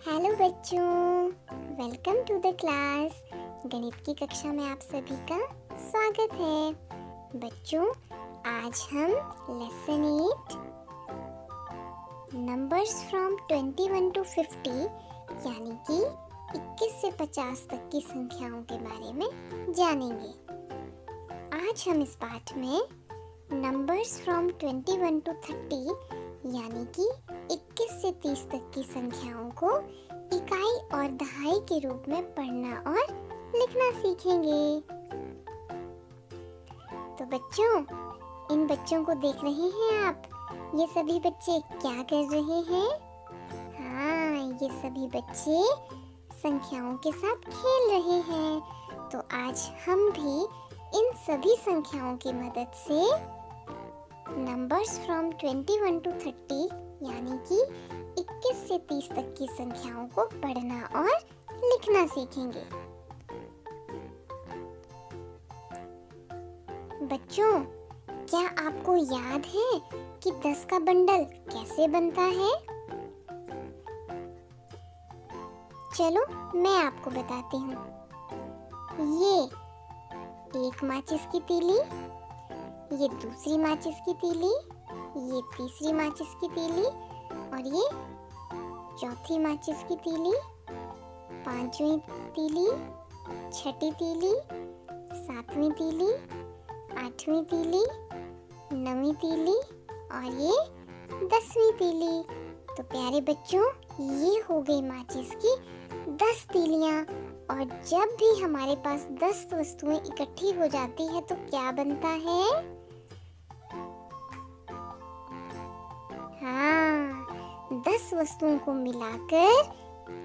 Hello बच्चों, welcome to the class. गणित की कक्षा में आप सभी का स्वागत है। बच्चों, आज हम लेसन 8 नंबर्स फ्रॉम 21 टू 50 यानी कि 21 से 50 तक की संख्याओं के बारे में जानेंगे। आज हम इस पाठ में नंबर्स फ्रॉम 21 टू 30 यानी कि 21 से 30 तक की संख्याओं को इकाई और दहाई के रूप में पढ़ना और लिखना सीखेंगे। तो बच्चों, इन बच्चों को देख रहे हैं आप? ये सभी बच्चे क्या कर रहे हैं? हाँ, ये सभी बच्चे संख्याओं के साथ खेल रहे हैं। तो आज हम भी इन सभी संख्याओं की मदद से नंबर्स फ्रॉम 21 टू 30 यानी कि 21 से 30 तक की संख्याओं को पढ़ना और लिखना सीखेंगे। बच्चों, क्या आपको याद है कि 10 का बंडल कैसे बनता है? चलो मैं आपको बताती हूँ। ये एक माचिस की तीली, ये दूसरी माचिस की तीली, ये तीसरी माचिस की तीली और ये चौथी माचिस की तीली, पांचवी तीली, छठी तीली, सातवीं तीली, आठवीं तीली, नवीं तीली और ये 10वीं तीली। तो प्यारे बच्चों, ये हो गई माचिस की 10 तीलियां। और जब भी हमारे पास 10 वस्तुएं इकट्ठी हो जाती है तो क्या बनता है? हाँ, 10 वस्तुओं को मिलाकर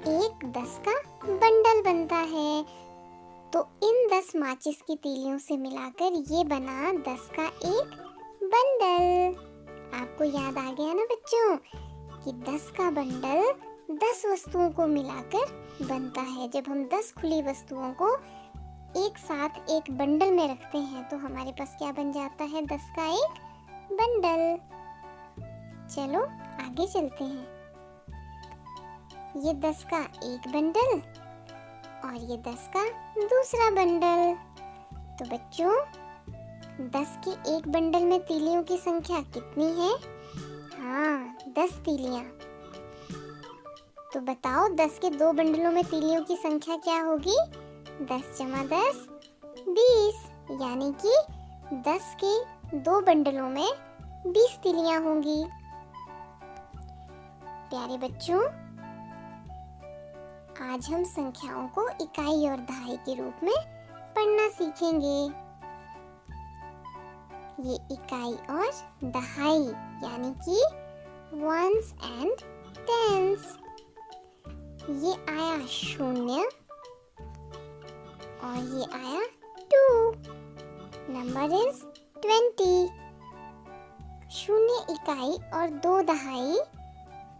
एक 10 का बंडल बनता है। तो इन 10 माचिस की तीलियों से मिलाकर ये बना 10 का एक बंडल। आपको याद आ गया ना बच्चों कि 10 का बंडल 10 वस्तुओं को मिलाकर बनता है। जब हम 10 खुली वस्तुओं को एक साथ एक बंडल में रखते हैं तो हमारे पास क्या बन जाता है? 10 का एक बंडल। चलो आगे चलते हैं। ये 10 का एक बंडल और ये 10 का दूसरा बंडल। तो बच्चों, 10 के एक बंडल में तीलियों की संख्या कितनी है? हाँ, 10 तीलियां। तो बताओ, 10 के दो बंडलों में तीलियों की संख्या क्या होगी? 10 जमा 10 20, यानी कि 10 के दो बंडलों में 20 तीलियां होंगी। प्यारे बच्चों, आज हम संख्याओं को इकाई और दहाई के रूप में पढ़ना सीखेंगे। ये इकाई और दहाई यानी कि वंस एंड टेंस। ये आया 0 और ये आया 2। Number is 20। 0 इकाई और 2 दहाई,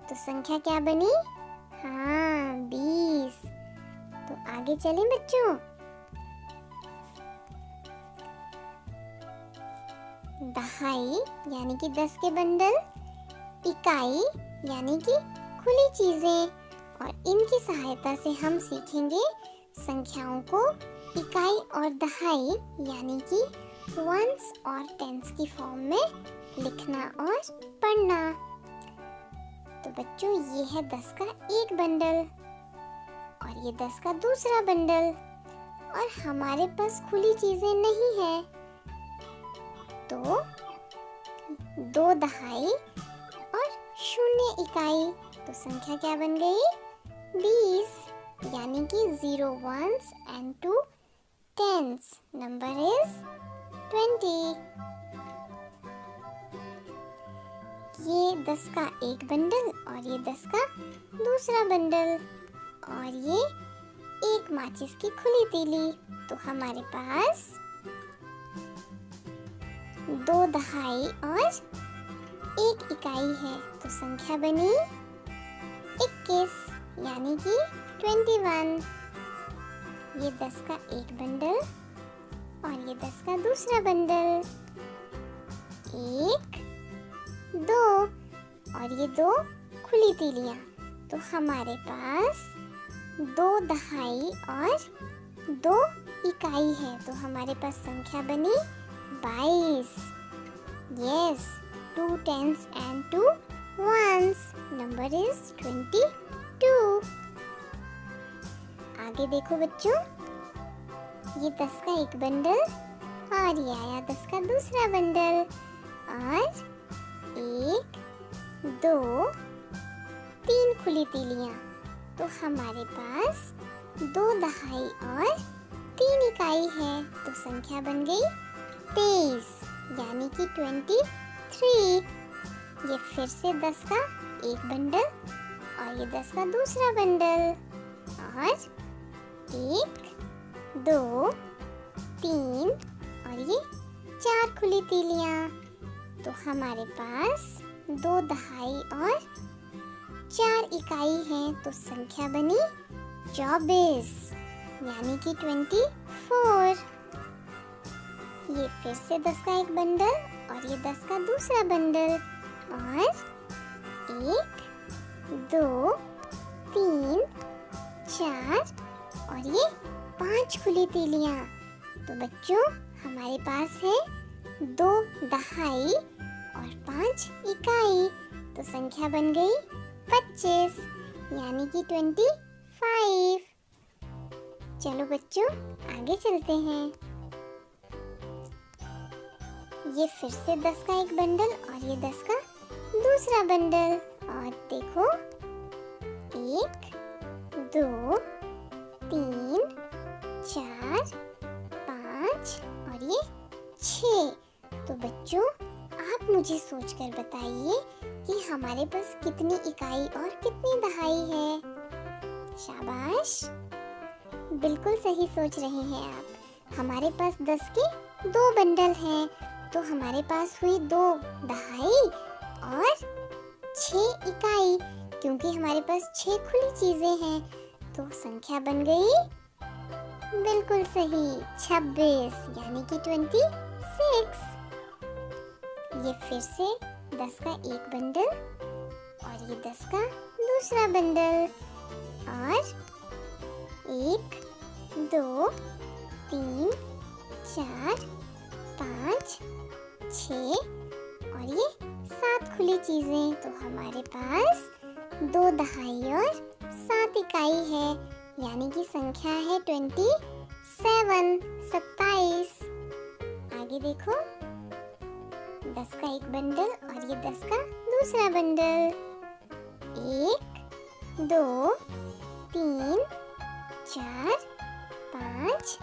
तो संख्या क्या बनी? हाँ, 20। तो आगे चलें बच्चों। दहाई यानी कि 10 के बंडल, इकाई यानी कि खुली चीजें, और इनकी सहायता से हम सीखेंगे संख्याओं को इकाई और दहाई यानी कि वंस और टेंस की फॉर्म में लिखना और पढ़ना। तो बच्चों, ये है 10 का एक बंडल और ये 10 का दूसरा बंडल, और हमारे पास खुली चीजें नहीं है। तो 2 दहाई और 0 इकाई, तो संख्या क्या बन गई? 20, यानी कि 0 ones and 2 tens. Number is 20. ये 10 का एक बंडल और ये 10 का दूसरा बंडल, और ये एक माचिस की खुली तीली। तो हमारे पास 2 दहाई और 1 इकाई है। तो संख्या बनी 21, यानी कि 21। ये 10 का एक बंडल और ये 10 का दूसरा बंडल, 1 2 और ये 2 खुली तीलियां, तो हमारे पास 2 दहाई और 2 इकाई है, तो हमारे पास संख्या बनी 22। Yes, 2 tens and 2 ones. Number is 22. आगे देखो बच्चों, ये 10 का एक बंडल और ये आया 10 का दूसरा बंडल, और 1, 2, 3 खुली तीलियां। तो हमारे पास 2 दहाई और 3 इकाई है, तो संख्या बन गई 23, यानी कि 23। ये फिर से 10 का एक बंडल और ये 10 का दूसरा बंडल, और 1, 2, 3 और ये 4 खुली तीलियां। तो हमारे पास 2 दहाई और 4 इकाई है, तो संख्या बनी 24, यानी कि 24। ये फिर से 10 का एक बंडल और ये 10 का दूसरा बंडल, और 1, 2, 3, 4 और ये 5 खुली तीलियां। तो बच्चों हमारे पास है 2 दहाई और 5 इकाई, तो संख्या बन गई 25, यानी कि 25। चलो बच्चों आगे चलते हैं। ये फिर से 10 का एक बंडल और ये 10 का दूसरा बंडल, और देखो 1, 2, 3, 4, 5 और ये 6। तो बच्चों आप मुझे सोचकर बताइए कि हमारे पास कितनी इकाई और कितनी दहाई है। शाबाश, बिल्कुल सही सोच रहे हैं आप। हमारे पास 10 के 2 बंडल हैं, तो हमारे पास हुई 2 दहाई और 6 इकाई, क्योंकि हमारे पास 6 खुली चीजें हैं, तो संख्या बन गई बिल्कुल सही 26, यानी कि 26। ये फिर से 10 का एक बंडल और ये 10 का दूसरा बंडल, और 1, 2, 3, 4, 5, 6 और ये 7 खुली चीजें। तो हमारे पास 2 दहाई और 7 इकाई है, यानी कि संख्या है 27, 27। आगे देखो, 10 का एक बंडल और ये 10 का दूसरा बंडल, 1, 2, 3, 4, 5,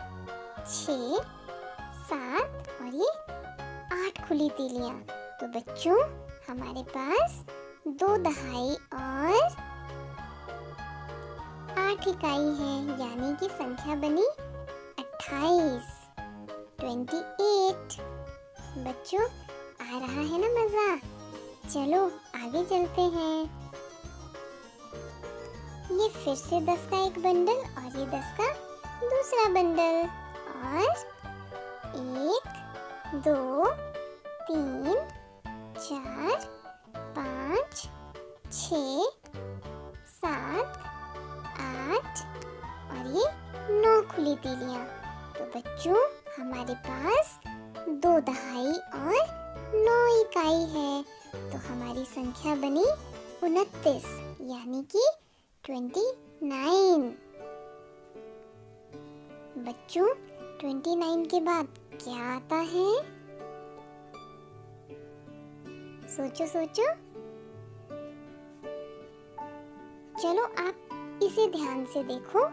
6, 7 और ये 8 खुली तीलियां। तो बच्चों हमारे पास 2 दहाई और 8 इकाई है, यानी कि संख्या बनी 28, 28। बच्चों आ रहा है ना मजा? चलो आगे चलते हैं। ये फिर से 10 का एक बंडल और ये 10 का दूसरा बंडल, और 1, 2, 3, 4, 5, 6, 7, 8 और ये 9 खुली तीलियां। तो बच्चों हमारे पास 2 दहाई और 9 इकाई है, तो हमारी संख्या बनी 29, यानी कि 29। बच्चों 29 के बाद क्या आता है? सोचो सोचो। चलो आप इसे ध्यान से देखो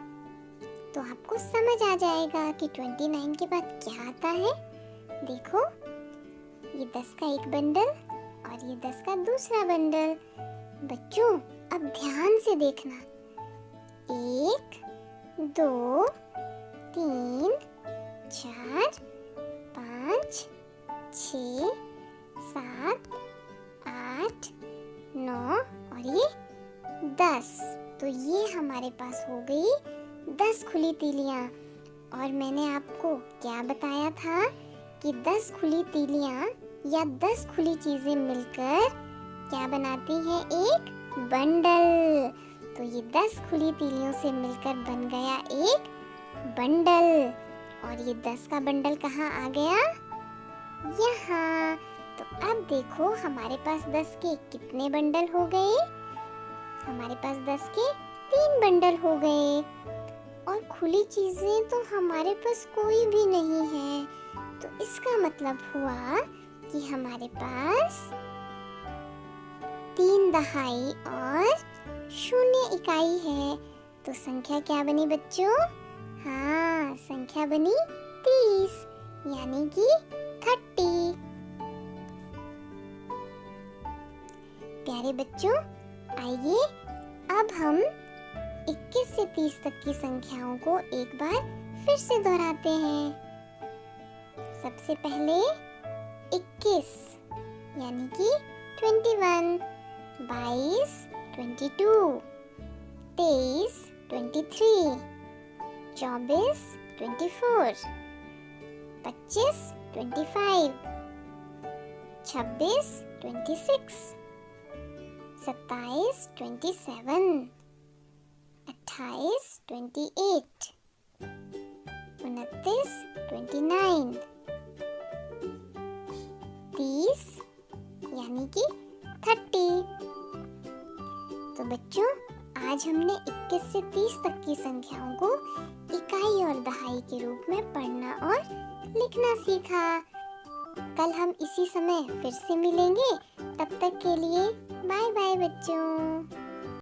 तो आपको समझ आ जाएगा कि 29 के बाद क्या आता है। देखो, ये 10 का एक बंडल और ये 10 का दूसरा बंडल। बच्चों अब ध्यान से देखना, 1, 2, 3, 4, 5, 6, 7, 8, 9 और ये 10। तो ये हमारे पास हो गई 10 खुली तीलियां। और मैंने आपको क्या बताया था कि 10 खुली तीलियां या 10 खुली चीजें मिलकर क्या बनाती हैं? एक बंडल। तो ये 10 खुली तीलियों से मिलकर बन गया एक बंडल। और ये 10 का बंडल कहाँ आ गया? यहाँ। तो अब देखो हमारे पास 10 के कितने बंडल हो गए? हमारे पास 10 के 3 बंडल हो गए। और खुली चीजें तो हमारे पास कोई भी नहीं है। तो इसका मतलब हुआ कि हमारे पास 3 दहाई और 0 इकाई है। तो संख्या क्या बनी बच्चों? हाँ, संख्या बनी 30 यानी कि 30। प्यारे बच्चों, आइए अब हम 21 से 30 तक की संख्याओं को एक बार फिर से दोहराते हैं। सबसे पहले 21 यानी कि 21, 22 22, 23 23, 24 24, 25 25, 26 26, 27 27, 28 28, 29 29, 30 यानी कि 30। तो बच्चों, आज हमने 21 से 30 तक की संख्याओं को इकाई और दहाई के रूप में पढ़ना और लिखना सीखा। कल हम इसी समय फिर से मिलेंगे। तब तक के लिए बाय बाय बच्चों।